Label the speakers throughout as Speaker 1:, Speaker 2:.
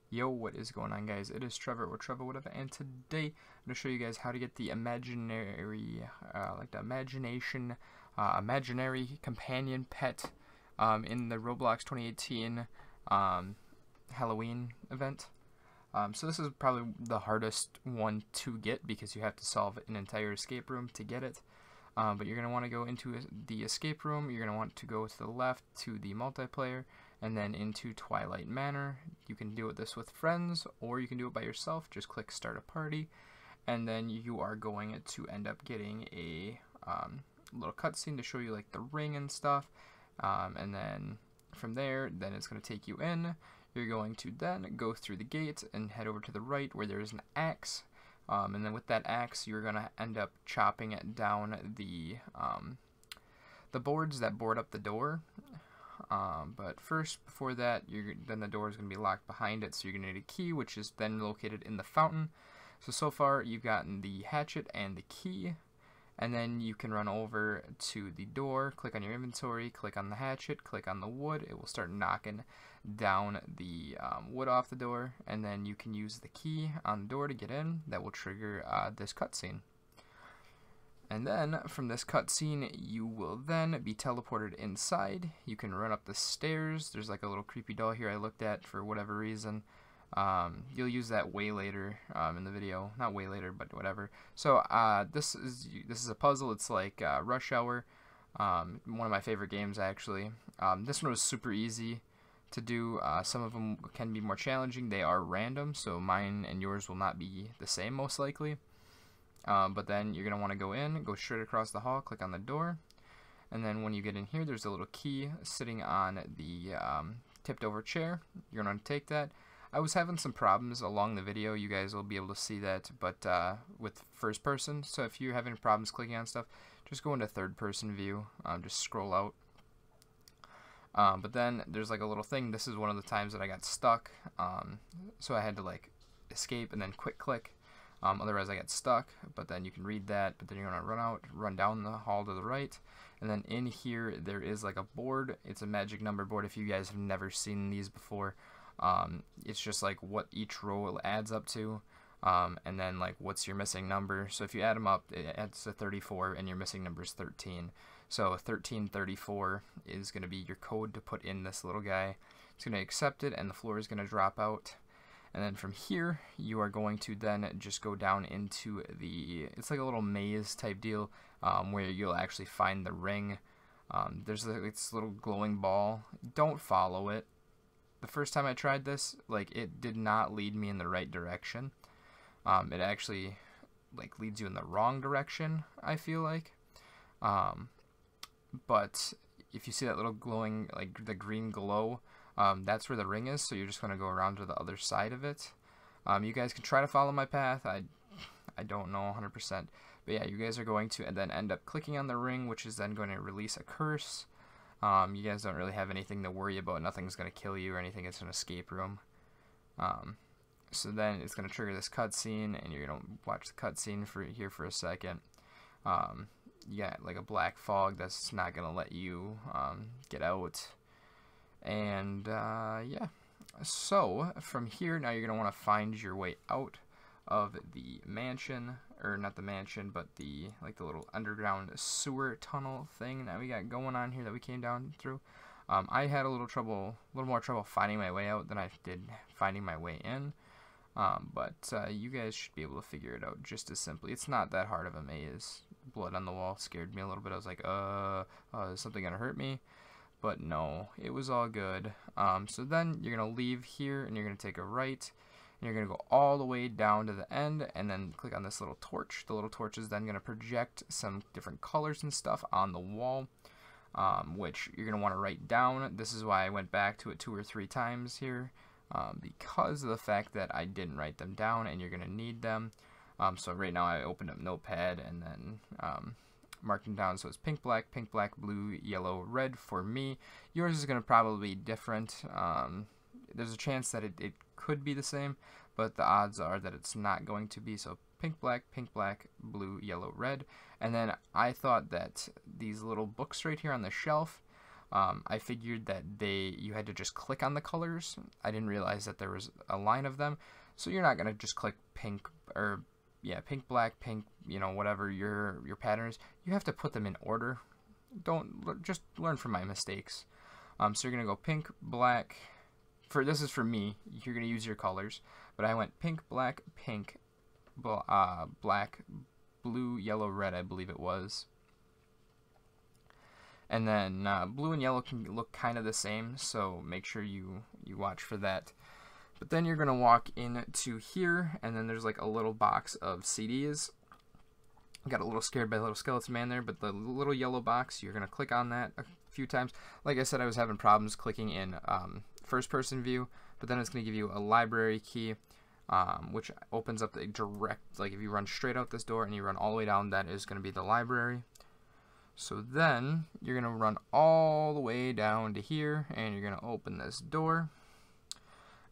Speaker 1: Yo, what is going on, guys? It is Trevor or Trevor whatever, and today I'm going to show you guys how to get the imaginary, imaginary companion pet in the Roblox 2018 Halloween event. So this is probably the hardest one to get because you have to solve an entire escape room to get it. But you're going to want to go into the escape room. You're going to want to go to the left to the multiplayer and then into Twilight Manor. You can do this with friends or you can do it by yourself. Just click start a party and then you are going to end up getting a little cutscene to show you like the ring and stuff. And then from there, then it's going to take you in. You're going to then go through the gate and head over to the right where there is an axe. And then with that axe, you're going to end up chopping it down the boards that board up the door. But first, before that, then the door is going to be locked behind it, so you're going to need a key, which is then located in the fountain. So far, you've gotten the hatchet and the key. And then you can run over to the door, click on your inventory, click on the hatchet, click on the wood. It will start knocking down the wood off the door, and then you can use the key on the door to get in. That will trigger this cutscene. And then from this cutscene, you will then be teleported inside. You can run up the stairs. There's like a little creepy doll here I looked at for whatever reason. You'll use that way later in the video. Not way later, but whatever. So this is a puzzle. It's like Rush Hour, one of my favorite games actually. This one was super easy to do. Some of them can be more challenging. They are random, so mine and yours will not be the same most likely. But then you're going to want to go in, go straight across the hall, click on the door, and then when you get in here, there's a little key sitting on the tipped over chair. You're going to take that. I was having some problems along the video. You guys will be able to see that, but with first person. So if you're having problems clicking on stuff, just go into third person view. Just scroll out. But then there's like a little thing. This is one of the times that I got stuck. So I had to like escape and then quick click. Otherwise I got stuck, but then you can read that, but then you're going to run down the hall to the right, and then in here there is like a board. It's a magic number board if you guys have never seen these before. It's just like what each row adds up to, and then like what's your missing number. So if you add them up, it adds to 34, and your missing number is 13. So 1334 is going to be your code to put in this little guy. It's going to accept it, and the floor is going to drop out. And then from here, you are going to then just go down into it's like a little maze type deal, where you'll actually find the ring. There's this little glowing ball. Don't follow it. The first time I tried this, like, it did not lead me in the right direction. It actually like leads you in the wrong direction, I feel like. But if you see that little glowing, like the green glow, that's where the ring is, so you're just going to go around to the other side of it. You guys can try to follow my path. I don't know 100%. But yeah, you guys are going to and then end up clicking on the ring, which is then going to release a curse. You guys don't really have anything to worry about. Nothing's going to kill you or anything. It's an escape room. So then it's going to trigger this cutscene, and you're going to watch the cutscene here for a second. You got like a black fog that's not going to let you get out. And yeah, so from here now you're going to want to find your way out of the mansion, or not the mansion, but the little underground sewer tunnel thing that we got going on here that we came down through. I had a little more trouble finding my way out than I did finding my way in. But you guys should be able to figure it out just as simply. It's not that hard of a maze. Blood on the wall scared me a little bit. I was like, is something gonna hurt me? But no, it was all good. So then you're going to leave here, and you're going to take a right, and you're going to go all the way down to the end, and then click on this little torch. The little torch is then going to project some different colors and stuff on the wall, which you're going to want to write down. This is why I went back to it 2 or 3 times here, because of the fact that I didn't write them down, and you're going to need them. So right now I opened up Notepad and then marked them down. So it's pink, black, blue, yellow, red for me. Yours is going to probably be different. There's a chance that it could be the same, but the odds are that it's not going to be. So pink, black, blue, yellow, red. And then I thought that these little books right here on the shelf, I figured that you had to just click on the colors. I didn't realize that there was a line of them. So you're not gonna just click pink or pink, black, pink, whatever your pattern is. You have to put them in order. Don't just learn from my mistakes. So you're gonna go pink, black. This is for me. You're gonna use your colors, but I went pink, black, pink, black, blue, yellow, red. I believe it was. And then blue and yellow can look kind of the same, so make sure you watch for that. But then you're gonna walk into here, and then there's like a little box of CDs. I got a little scared by the little skeleton man there, but the little yellow box, you're gonna click on that a few times. Like I said, I was having problems clicking in first person view, but then it's gonna give you a library key, which opens up the direct, like if you run straight out this door and you run all the way down, that is gonna be the library. So then you're gonna run all the way down to here, and you're gonna open this door.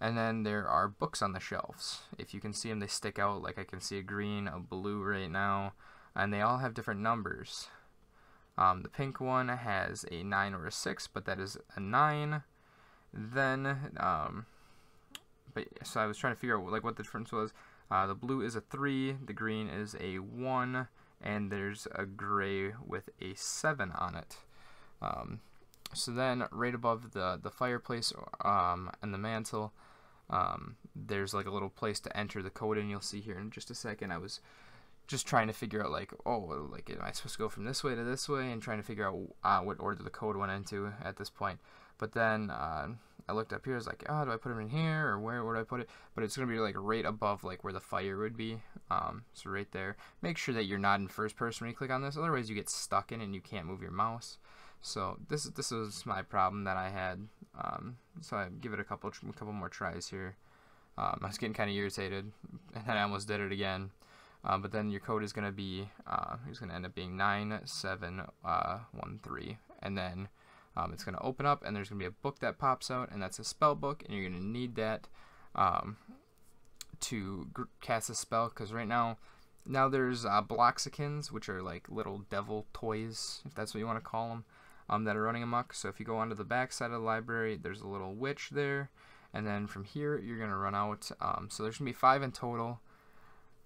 Speaker 1: And then there are books on the shelves. If you can see them, they stick out. Like I can see a green, a blue right now, and they all have different numbers. The pink one has a 9 or a 6, but that is a 9. Then, so I was trying to figure out like what the difference was. The blue is a 3, the green is a 1, and there's a gray with a 7 on it. So then, right above the fireplace and the mantle, there's like a little place to enter the code in. You'll see here in just a second. I was just trying to figure out like, am I supposed to go from this way to this way, and trying to figure out what order the code went into at this point. But then I looked up here. I was like, oh, do I put them in here, or where do I put it? But it's gonna be like right above like where the fire would be. So right there. Make sure that you're not in first person when you click on this, otherwise you get stuck in and you can't move your mouse. So this was my problem that I had. So I give it a couple more tries here. I was getting kind of irritated, and then I almost did it again. But then your code is gonna be it's gonna end up being 9713, and then it's gonna open up, and there's gonna be a book that pops out, and that's a spell book, and you're gonna need that to cast a spell, because right now there's Bloxicans, which are like little devil toys, if that's what you want to call them. That are running amok. So if you go onto the back side of the library, there's a little witch there, and then from here you're gonna run out. So there's gonna be 5 in total,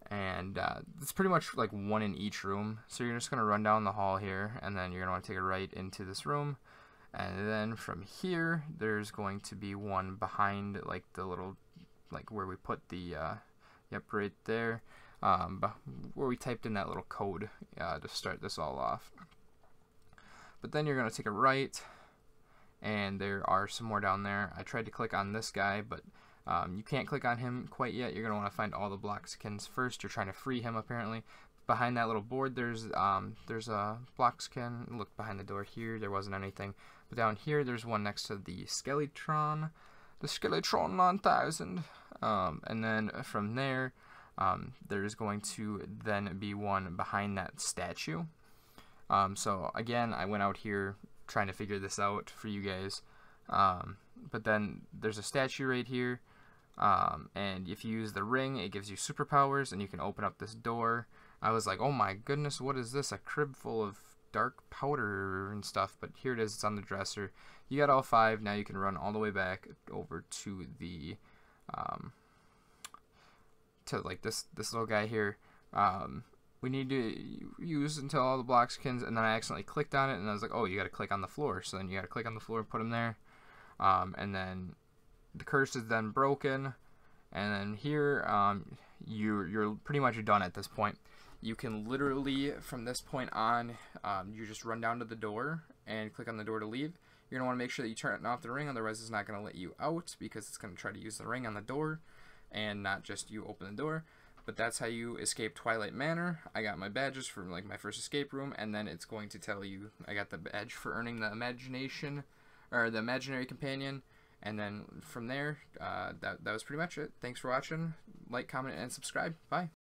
Speaker 1: and it's pretty much like 1 in each room. So you're just gonna run down the hall here, and then you're gonna want to take a right into this room, and then from here there's going to be 1 behind like the little, like where we put the right there, where we typed in that little code to start this all off. But then you're going to take a right, and there are some more down there. I tried to click on this guy, but you can't click on him quite yet. You're going to want to find all the Bloxicans first. You're trying to free him, apparently. Behind that little board, there's a Bloxican. Look behind the door here. There wasn't anything. But down here, there's one next to the Skeletron. The Skeletron 9000. And then from there, there's going to then be 1 behind that statue. So again, I went out here trying to figure this out for you guys, but then there's a statue right here, and if you use the ring, it gives you superpowers, and you can open up this door. I was like, oh my goodness, what is this? A crib full of dark powder and stuff, but here it is. It's on the dresser. You got all 5. Now you can run all the way back over to the like this little guy here. We need to use until all the Bloxicans, and then I accidentally clicked on it, and I was like, oh, you got to click on the floor. So then you got to click on the floor and put them there, and then the curse is then broken, and then here you're pretty much done at this point. You can literally, from this point on, you just run down to the door and click on the door to leave. You're going to want to make sure that you turn off the ring, otherwise it's not going to let you out, because it's going to try to use the ring on the door and not just you open the door. But that's how you escape Twilight Manor. I got my badges for like my first escape room, and then it's going to tell you I got the badge for earning the imagination, or the imaginary companion. And then from there, that was pretty much it. Thanks for watching. Like, comment, and subscribe. Bye.